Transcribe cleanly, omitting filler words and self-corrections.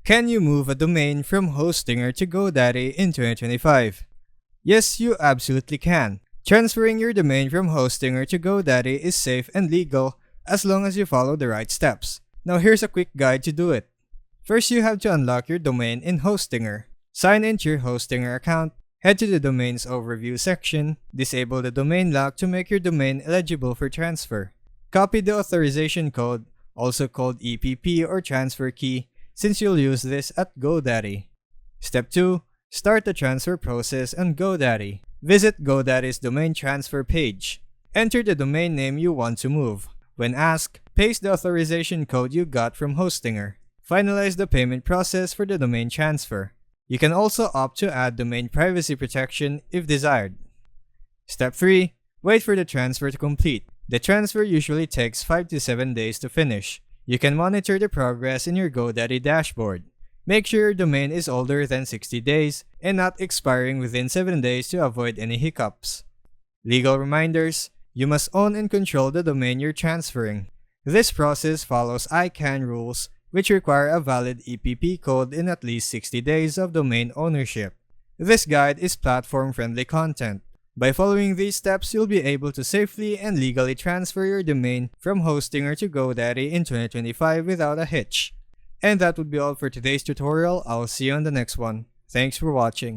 Can you move a domain from Hostinger to GoDaddy in 2025? Yes, you absolutely can. Transferring your domain from Hostinger to GoDaddy is safe and legal as long as you follow the right steps. Now here's a quick guide to do it. First, you have to unlock your domain in Hostinger. Sign into your Hostinger account, head to the Domains Overview section, disable the domain lock to make your domain eligible for transfer. Copy the authorization code, also called EPP or transfer key, since you'll use this at GoDaddy. Step 2. Start the transfer process on GoDaddy. Visit GoDaddy's domain transfer page. Enter the domain name you want to move. When asked, paste the authorization code you got from Hostinger. Finalize the payment process for the domain transfer. You can also opt to add domain privacy protection if desired. Step 3. Wait for the transfer to complete. The transfer usually takes 5 to 7 days to finish. You can monitor the progress in your GoDaddy dashboard. Make sure your domain is older than 60 days and not expiring within 7 days to avoid any hiccups. Legal reminders: you must own and control the domain you're transferring. This process follows ICANN rules, which require a valid EPP code in at least 60 days of domain ownership. This guide is platform-friendly content. By following these steps, you'll be able to safely and legally transfer your domain from Hostinger to GoDaddy in 2025 without a hitch. And that would be all for today's tutorial. I'll see you on the next one. Thanks for watching.